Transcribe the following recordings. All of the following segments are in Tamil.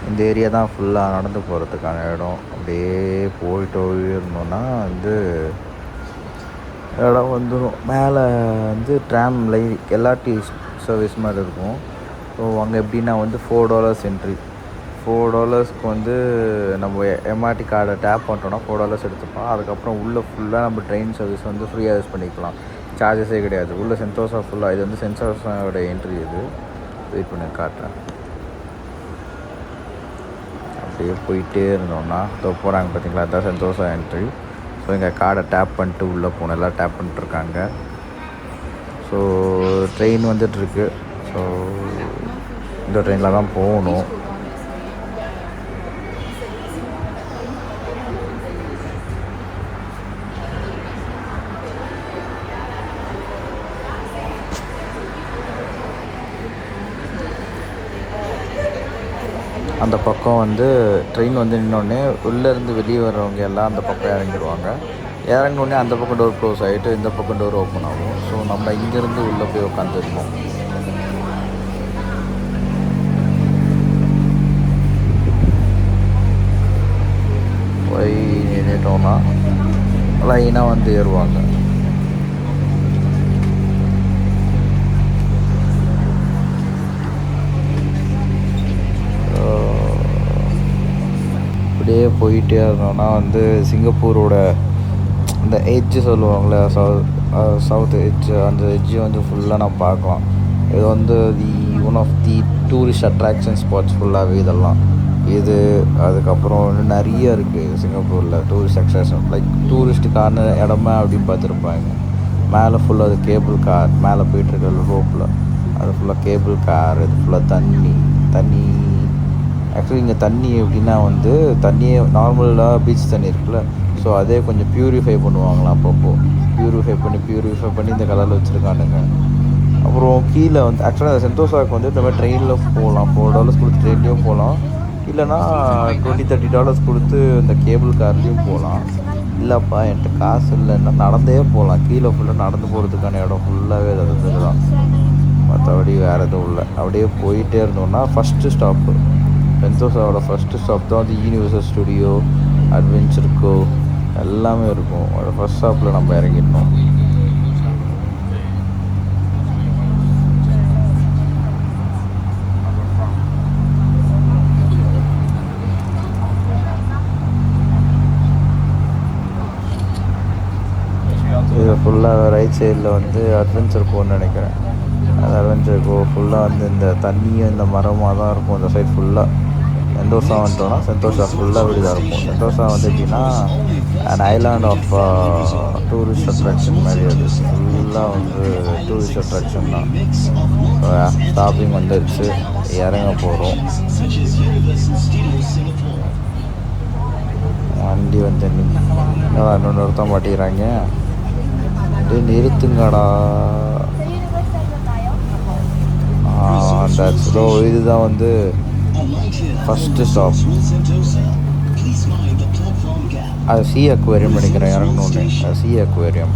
இந்த ஏரியா தான் ஃபுல்லாக நடந்து போகிறதுக்கான இடம். அப்படியே போயிட்டே இருந்தோன்னா வந்து இடம் வந்துடும். மேலே வந்து ட்ராம் எல்ஆர்டி சர்வீஸ் மாதிரி இருக்கும். ஸோ அங்கே எப்படின்னா வந்து $4 என்ட்ரி. $4க்கு வந்து நம்ம எம்ஆர்டி கார்டை டேப் பண்ணிட்டோன்னா $4 எடுத்துப்போம். அதுக்கப்புறம் உள்ளே ஃபுல்லாக நம்ம ட்ரெயின் சர்வீஸ் வந்து ஃப்ரீயாக யூஸ் பண்ணிக்கலாம். சார்ஜஸே கிடையாது. உள்ளே சென்டோசா ஃபுல்லாக இது வந்து சென்டோசாவோட என்ட்ரி. இது வெயிட் பண்ணி காட்டுறேன். அப்படியே போயிட்டே இருந்தோம்னா இதோ போகிறாங்க பார்த்தீங்களா, அதுதான் சென்டோசா என்ட்ரி. ஸோ இங்கே கார்டை டேப் பண்ணிட்டு உள்ளே போகணும். எல்லாம் டேப் பண்ணிட்டுருக்காங்க. ஸோ ட்ரெயின் வந்துட்டுருக்கு. ஸோ இந்த ட்ரெயினில் தான் போகணும். அந்த பக்கம் வந்து ட்ரெயின் வந்து நின்னோடனே உள்ளேருந்து வெளியே வர்றவங்க எல்லாம் அந்த பக்கம் இறங்கிடுவாங்க. இறங்கினோடனே அந்த பக்கம் டோர் க்ளோஸ் ஆகிட்டு இந்த பக்கம் டோர் ஓப்பன் ஆகும். ஸோ நம்ம இங்கேருந்து உள்ளே போய் உட்காந்துருக்கோம். போய் நின்றுட்டோன்னா லைனாக வந்து ஏறுவாங்க. அப்படியே போயிட்டே இருந்தோம்னா வந்து சிங்கப்பூரோட இந்த எட்ஜு சொல்லுவாங்களே, சவுத் எட்ஜு, அந்த எட்ஜு வந்து ஃபுல்லாக நம்ம பார்க்கலாம். இது வந்து one of the tourist attraction spots ஃபுல்லாகவே இதெல்லாம். இது அதுக்கப்புறம் வந்து நிறைய இருக்குது சிங்கப்பூரில் டூரிஸ்ட் அட்ராக்ஷன். லைக் டூரிஸ்ட்டுக்கான இடமா அப்படின்னு பார்த்துருப்பாங்க. மேலே ஃபுல்லாக அது கேபிள் கார் மேலே போயிட்டுருக்க ரோப்பில், அது ஃபுல்லாக கேபிள் கார். இது ஃபுல்லாக தண்ணி. ஆக்சுவலி இங்கே தண்ணி எப்படின்னா வந்து தண்ணியே நார்மலாக பீச் தண்ணி இருக்குல்ல, ஸோ அதே கொஞ்சம் ப்யூரிஃபை பண்ணுவாங்களாம். அப்பப்போ ப்யூரிஃபை பண்ணி இந்த கலரில் வச்சுருக்கானுங்க. அப்புறம் கீழே வந்து ஆக்சுவலாக அந்த சென்டோசாவுக்கு வந்து இந்த மாதிரி ட்ரெயினில் போகலாம். $4 கொடுத்து ட்ரெயின்லேயும் போகலாம். இல்லைனா $20-30 கொடுத்து இந்த கேபிள் கார்லேயும் போகலாம். இல்லைப்பா என்கிட்ட காசு இல்லைன்னா நடந்தே போகலாம். கீழே ஃபுல்லாக நடந்து போகிறதுக்கான இடம் ஃபுல்லாகவே அது தான். மற்றபடி வேறு எதுவும் இல்லை. அப்படியே போயிட்டே இருந்தோம்னா ஃபஸ்ட்டு ஸ்டாப்பு சென்டோசாவோட ஃபஸ்ட்டு ஸ்டாப் தான் வந்து யூனிவர்சல் ஸ்டுடியோ, அட்வென்ச்சர் கோவ் எல்லாமே இருக்கும். அதோட ஃபஸ்ட் ஸ்டாப்பில் நம்ம இறங்கிடணும். இது ஃபுல்லாக ரைட் சைடில் வந்து அட்வென்ச்சர் கோன்னு நினைக்கிறேன். அது அட்வென்ச்சர் கோ ஃபுல்லாக வந்து இந்த தண்ணியும் இந்த மரமாக தான் இருக்கும். இந்த சைட் ஃபுல்லாக சென்டோசா வந்துட்டோன்னா சென்டோசா ஃபுல்லாக விடுதாக இருக்கும். சென்டோசா வந்து எப்படின்னா and island of tourist attraction மாதிரி. அது ஃபுல்லாக வந்து டூரிஸ்ட் அட்ராக்ஷன் தான். ஸ்டாப்பிங் வந்துடுச்சு, இறங்க போகிறோம். வண்டி வந்து இன்னொன்று நிறுத்த மாட்டேங்கிறாங்க. நிறுத்துங்கடா. இதுதான் வந்து ஃபஸ்ட்டு ஸ்டாப். அது சி அக்வேரியம் நினைக்கிறேன். இறங்கணுன்னு அது சி அக்வேரியம்.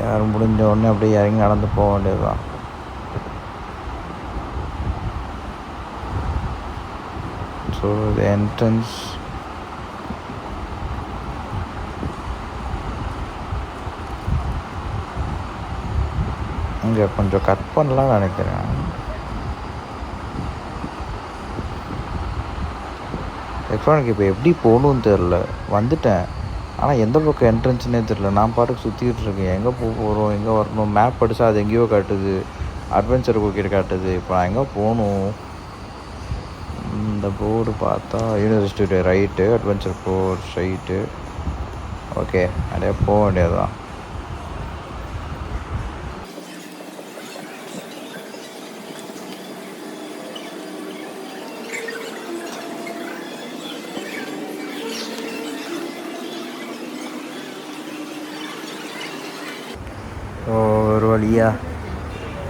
யாரும் முடிஞ்ச உடனே அப்படியே இறங்கி நடந்து போக வேண்டியது தான். ஸோ the entrance இங்கே கொஞ்சம் கட் பண்ணலாம்னு நினைக்கிறேன். எலக்ட்ரானிக் இப்போ எப்படி போகணுன்னு தெரில. வந்துட்டேன், ஆனால் எந்த பக்கம் என்ட்ரன்ஸ்னே தெரில. நான் பாட்டுக்கு சுற்றிக்கிட்டு இருக்கேன். எங்கே போக போகிறோம், எங்கே வரணும். மேப் படித்தா அது எங்கேயோ காட்டுது, அட்வென்ச்சர் கோக்கிட்ட காட்டுது. இப்போ நான் எங்கே போகணும்? இந்த போர்டு பார்த்தா university right, adventure core straight. Okay, அப்படியே போக வேண்டியதுதான். ஒரு வழியாக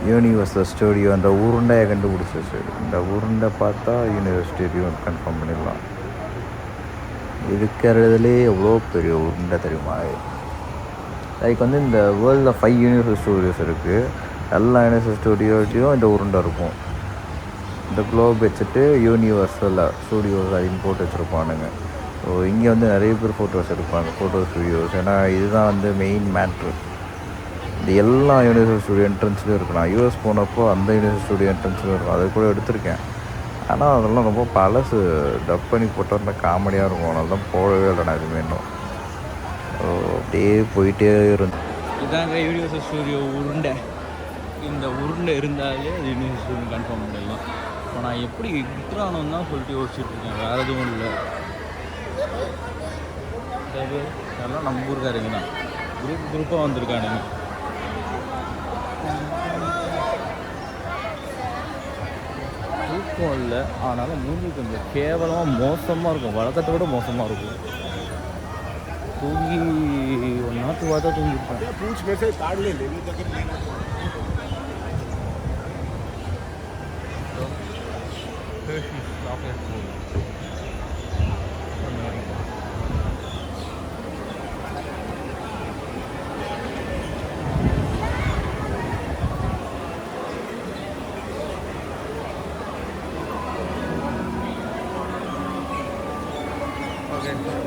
யூனிவர்சல் ஸ்டூடியோ அந்த உருண்டையை கண்டுபிடிச்சிச்சு. இந்த உருண்டை பார்த்தா யூனிவர்சல் ஸ்டூடியோ கன்ஃபார்ம் பண்ணிடலாம். இருக்கிறதுலே எவ்வளோ பெரிய உருண்டை தெரியுமா? லைக் வந்து இந்த வேர்ல்டில் 5 யூனிவர்சல் ஸ்டூடியோஸ் இருக்குது. எல்லா யூனிவர்சல் ஸ்டூடியோலையும் இந்த உருண்டை இருக்கும். இந்த குளோப் வச்சுட்டு யூனிவர்சல் ஸ்டூடியோஸ் அப்படின்னு போட்டு வச்சுருப்பானுங்க. ஸோ இங்கே வந்து நிறைய பேர் ஃபோட்டோஸ் எடுப்பாங்க, ஃபோட்டோ ஸ்டூடியோஸ். ஏன்னா இதுதான் வந்து மெயின் மேட்ரு. இந்த எல்லா யூனிவர்சல் ஸ்டூடியோ என்ட்ரன்ஸ்லையும் இருக்கும். நான் யூஎஸ் போனப்போ அந்த யூனிவர்சல் ஸ்டூடியோ என்ட்ரன்ஸ்லையும் இருக்கும். அதை கூட எடுத்திருக்கேன். ஆனால் அதெல்லாம் ரொம்ப பழசு, டப் பண்ணி போட்டால் இருந்தால் காமெடியாக இருக்கும். அதனால தான் போகவே இல்லை நான் எதுவுமே இன்னும். அப்படியே போயிட்டே இருந்தேன். இதாங்க யூனிவர்சல் ஸ்டூடியோ உருண்டை. இந்த உருண்டை இருந்தாலே அது யூனிவர்சல் ஸ்டூடியோ கன்ஃபார்ம் பண்ணிடலாம். இப்போ நான் எப்படி விற்கிறானோன்னு தான் சொல்லிட்டு யோசிச்சுட்ருக்கேன், வேறு எதுவும் இல்லை. எல்லாம் நம்ம ஊருக்காரங்க தான், குரூப்பாக வந்திருக்கானுங்க. தூக்கம் இல்லை, ஆனாலும் மூஞ்சி கொஞ்சம் கேவலமாக மோசமாக இருக்கும், வழக்கத்தை விட மோசமாக இருக்கும். தூங்கி ஒரு நாற்று பார்த்தா தூங்கிருப்பேன்.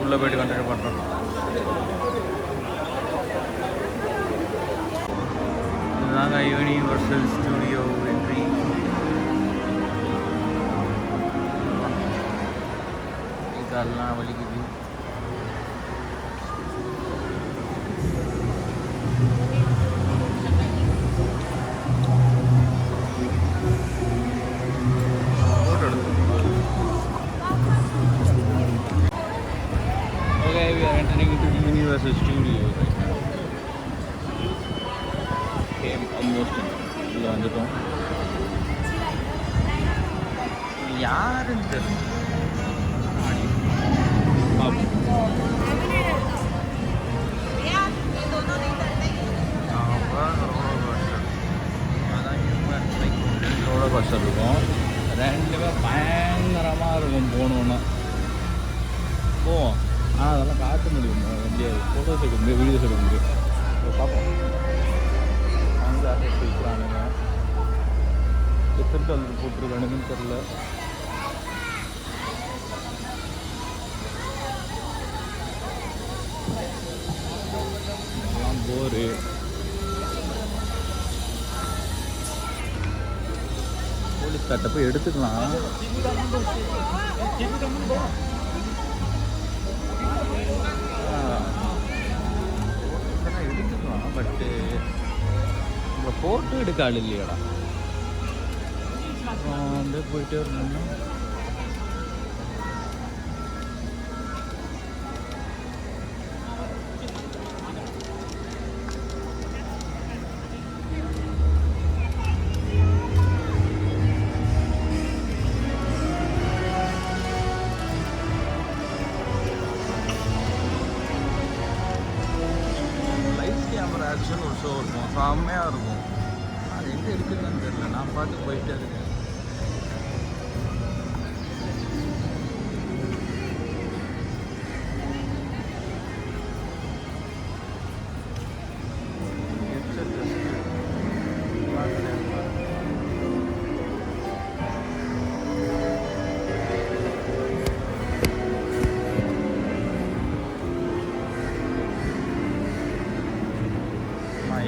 உள்ளே போய்ட்டு கண்டினியூ பண்ணுறோம். இதுதாங்க யூனிவர்சல் ஸ்டூடியோ என்ட்ரி. இதெல்லாம் வலிக்குது. Okay, we are entering into the Universal Studio right now. Came almost in. இதில் வந்துட்டோம். யாருன்னு தெரியல. ரோலர் கோஸ்டர் இருக்கும், ரெண்டுமே பயங்கரமாக இருக்கும். போகணுன்னா போவோம், ஆனால் அதெல்லாம் காட்ட முடியும் முடியாது. ஃபோட்டோஸ் எடுக்க முடியும், வீடியோஸ் எடுக்க முடியும். பார்ப்போம். அங்கே அட்ரஸ் வைக்கிறானுங்க, எத்தனை கலர் போட்டிருக்கானுங்கன்னு தெரில. எல்லாம் போரு. போலீஸ் காட்ட போய் எடுத்துக்கலாம். எடுத்துக்கலாம், பட்டு உங்களை ஃபோட்டோ எடுக்க ஆள் இல்லையாடா. அப்படியே போயிட்டே இருந்தோம்னா ஆக்ஷன் ஒரு ஷோ இருக்கும், செம்மையாக இருக்கும். அது எங்கே இருக்குதுன்னு தெரியல, நான் பார்த்து போயிட்டே இருக்கேன்.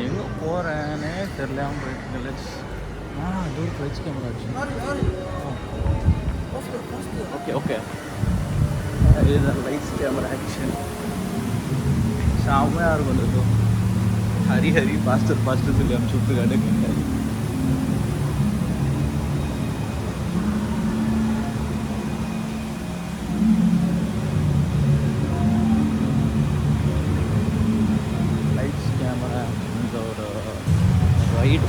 எங்கே போகிறேன்னே தெரியாமல் போயிட்டு let's tour flights camera okay okay. இதுதான் லைட்ஸ் கேமரா ஆக்ஷன், செம்மையாக இருக்கும். இருக்கும் ஹரி ஹரி பாஸ்டர் பாஸ்டர் சொல்லி அனுப்பிச்சு விட்டுருக்காரு.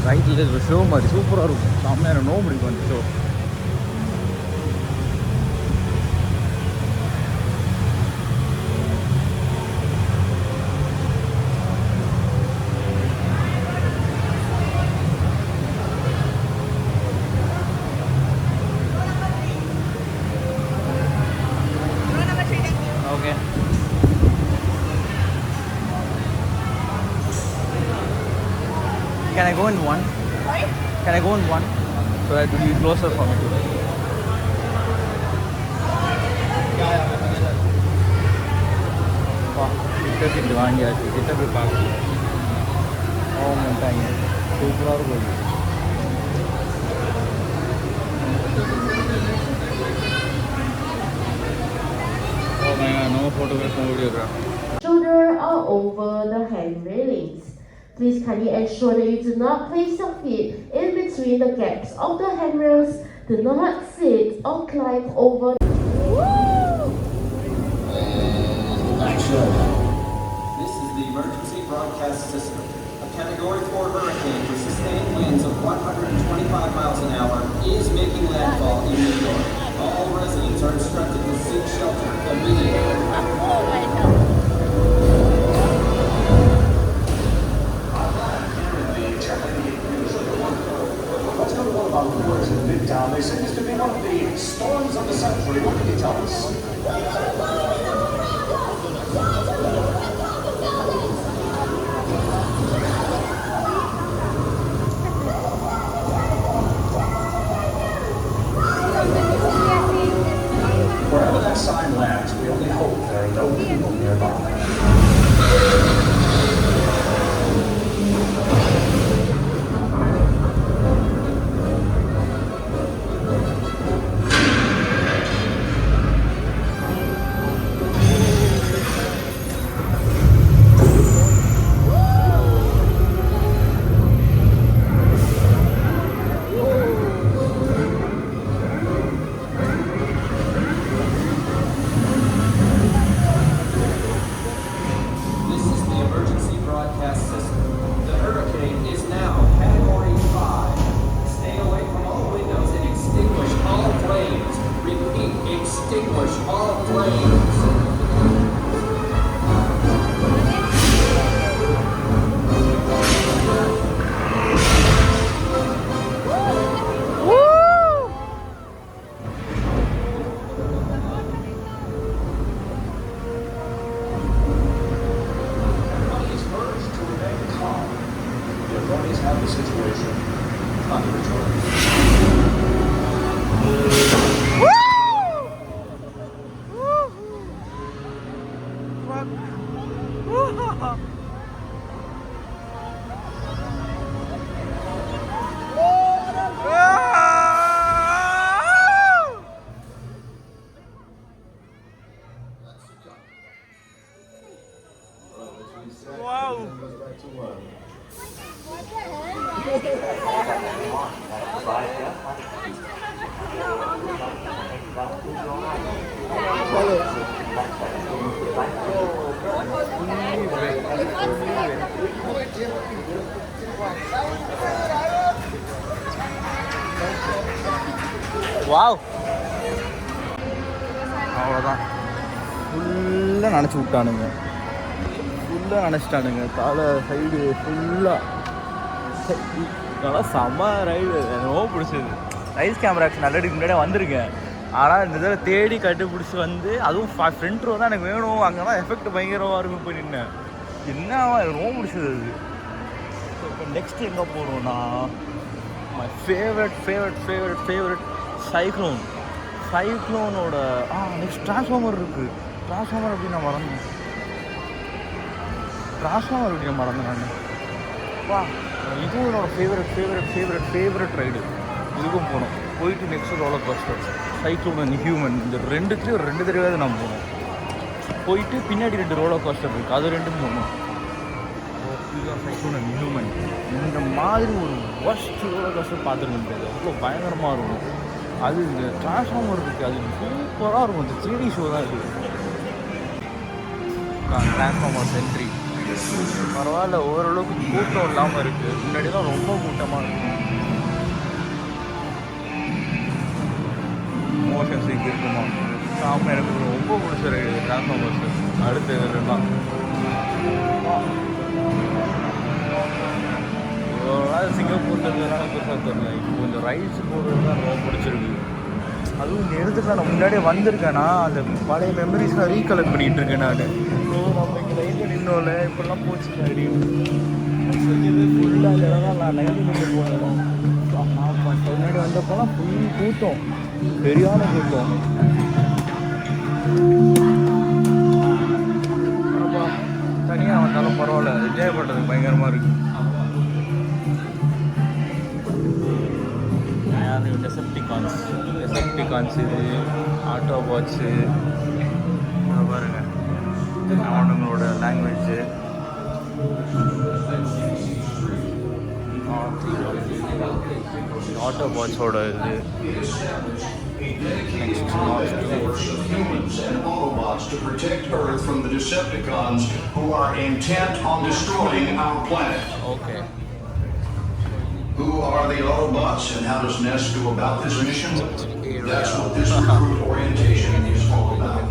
ரைட்டில் ஷோ மாதிரி சூப்பராக இருக்கும், செம்மையாக நோ முடிக்கும் அந்த show. I go in one? Sorry? Can I go in one? So that will be closer for me to. Ticket வாங்கியாச்சு கிட்ட போய் பார்க்கணும் அவங்க வந்துட்டாங்க சூப்பராக இருக்கும் no photograph, no videograph. Shoulder or over the hand railings. Please kindly ensure that you do not place your feet in between the gaps of the handrails. Do not sit or climb over. Action. This is the emergency broadcast system. A Category 4 hurricane with sustained winds of 125 miles an hour is making landfall in New York. All residents are instructed to seek shelter immediately. Let's go to one of our reporters in Midtown. They say this could be one of the storms of the century. What can you tell us? Wherever that sign lands, we only hope there are no people nearby. Wow அவ்வளோதான் ஃபுல்லாக நினச்சி விட்டானுங்க ஃபுல்லாக நினச்சிட்டானுங்க தலை சைடு ஃபுல்லாக நல்லா செம்ம ரைடு எனக்கு ரொம்ப பிடிச்சது ரைஸ் கேமரா ஆக்ஷன் ஆல்ரெடி முன்னாடியே வந்திருக்கேன் ஆனால் இந்த இதில் தேடி கண்டுபிடிச்சி வந்து அதுவும் ஃப்ரண்ட் ரோ தான் எனக்கு வேணும் அங்கே தான் எஃபெக்ட் பயங்கரமாக இருக்கும் போய் நின்று என்னவா எனக்கு ரொம்ப பிடிச்சது அது ஸோ இப்போ நெக்ஸ்ட் எங்கே போகிறோம்னா மை ஃபேவரட் சைக்ளோனோட நெக்ஸ்ட் ட்ரான்ஸ்ஃபார்மர் இருக்குது ட்ரான்ஸ்ஃபார்மர் அப்படின்னு நான் மறந்தேன் நான் வா இதுவும் என்னோடய ஃபேவரட் ரைடு இதுக்கும் போனோம் போயிட்டு next roller coaster cyclone and human இந்த ரெண்டுத்துலேயும் ஒரு 2 தடவையாவது நான் போனோம் போயிட்டு பின்னாடி 2 ரோலர் கோஸ்டர் இருக்குது அது 2 போனோம் இதுதான் சைக்ளோன் அண்ட் ஹியூமன் இந்த மாதிரி ஒரு ஒர்ஸ்ட் ரோலர் கோஸ்டர் பார்த்துருக்க முடியாது அவ்வளோ பயங்கரமாக இருக்கும் அது இந்த ட்ரான்ஸ்ஃபார்மர் இருக்குது அது சூப்பராக இருக்கும் இந்த 3D ஷோ தான் இது ட்ரான்ஸ்ஃபார்மர் சென்ட்ரி பரவாயில்ல ஓரளவுக்கு கூட்டம் இல்லாமல் இருக்குது முன்னாடி தான் ரொம்ப கூட்டமாக இருக்கும் மோஷன் சீக் இருக்குமா சாமி எனக்கு ரொம்ப பிடிச்ச ட்ரான்ஸ்ஃபார்மர்ஸ் அடுத்த இதெல்லாம் சிங்கப்பூரில் இருந்ததுனால பெருசாக தெரியல இப்போ கொஞ்சம் ரைட்ஸ் போடுறது தான் ரொம்ப பிடிச்சிருக்கு அதுவும் இந்த இடத்துக்கு நான் முன்னாடியே வந்திருக்கேன்னா அந்த பழைய மெமரிஸ்லாம் ரீகலெக்ட் பண்ணிகிட்டு இருக்கேன் நான் ஸோ நம்ம இங்கே லைட்டில் நின்னோம்ல இப்படிலாம் போச்சு அப்படின்னு ஃபுல்லாக இடம்லாம் நான் லைன் நின்று போனேன். நான் முன்னாடி வந்தப்போலாம் ஃபுல் கூட்டம், சரியான கூட்டம். அப்பா தனியாக வந்தாலும் பரவாயில்ல, என்ஜாய் பண்ணுறதுக்கு பயங்கரமாக இருக்குது. டெசப்டிகான்ஸ் இது ஆட்டோபாட்ஸு பாருங்கள், அவனுங்களோட லாங்குவேஜு. ஆட்டோபாட்ஸோட இது. Humans and Autobots to protect Earth from the Decepticons who are intent on destroying our planet. Okay. Who are the Autobots and how does Nest go about this mission? That's what this recruit orientation is all about.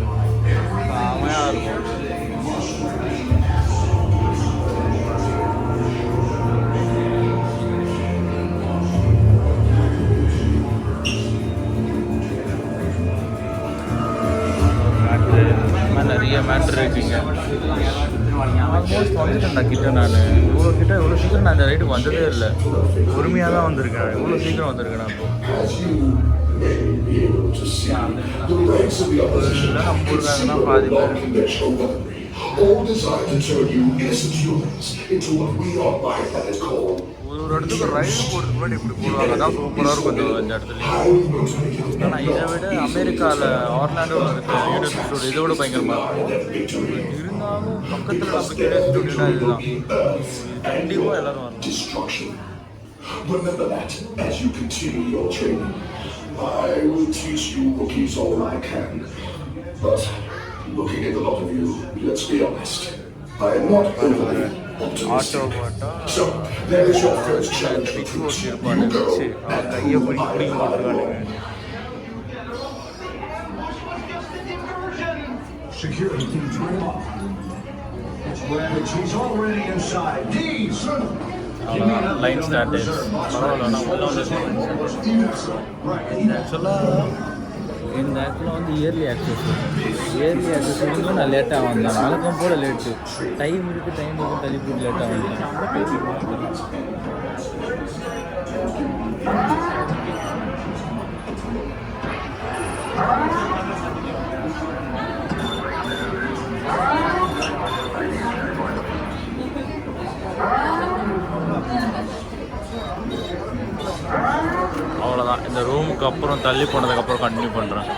Everything we share today must remain நிறைய மேட்ரு இருக்குங்க. ஆல்மோஸ்ட் வந்துட்டேன் கிட்ட. நான் இவ்வளோ சீக்கிரம் நான் இந்த ரைட்டுக்கு வந்ததே இல்லை. பொறுமையாக தான் வந்திருக்கேன். இவ்வளோ சீக்கிரம் வந்திருக்கேன் நான். இப்போ போடுறாங்கன்னா பாதி பேர் ஒரு இடத்துக்கு ரைடு போடுறதுக்கு முன்னாடி இப்படி போடுவாங்க. அதான் சூப்பராக இருக்கும் இந்த இடத்துலையும். ஆனால் இதை விட அமெரிக்காவில் ஆர்லாண்டோவில் இருக்க யூனிவர்சிட்டி ஸ்டூடியோ இதை விட பயங்கரமாக இருக்கும். இருந்தாலும் பக்கத்தில் நமக்கு யூனிவர்சிட்டினா இதுதான். கண்டிப்பாக எல்லோரும் வரணும். Remember that as you continue your training. I will teach you rookies all I can. But looking at a lot of you, let's be honest, I am not overly optimistic. So, there is your first challenge for troops. You go. security team trail. She's already inside. D, sir. Line start ஆயிடுச்சு. பரவாயில்ல, நான் உள்ள வந்து ஆக்சுவலாக இந்த ஆக்டில் வந்து இயர்லி ஆக்சஸ் வந்து நான் லேட்டாக வந்தேன். வழக்கம் போல் லேட்டு. டைம் இருக்குது தள்ளி போட்டு லேட்டாக வந்தேன். அவ்வளோதான். இந்த ரூமுக்கு அப்புறம் தள்ளி போனதுக்கப்புறம் கண்டினியூ பண்ணுறேன்.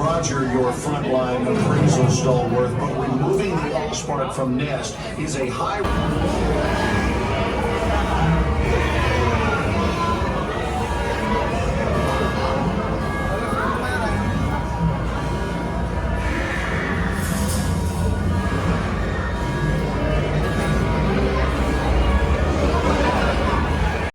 Roger, your frontline appraisal stalwart, but removing the Allspark from Nest is a high...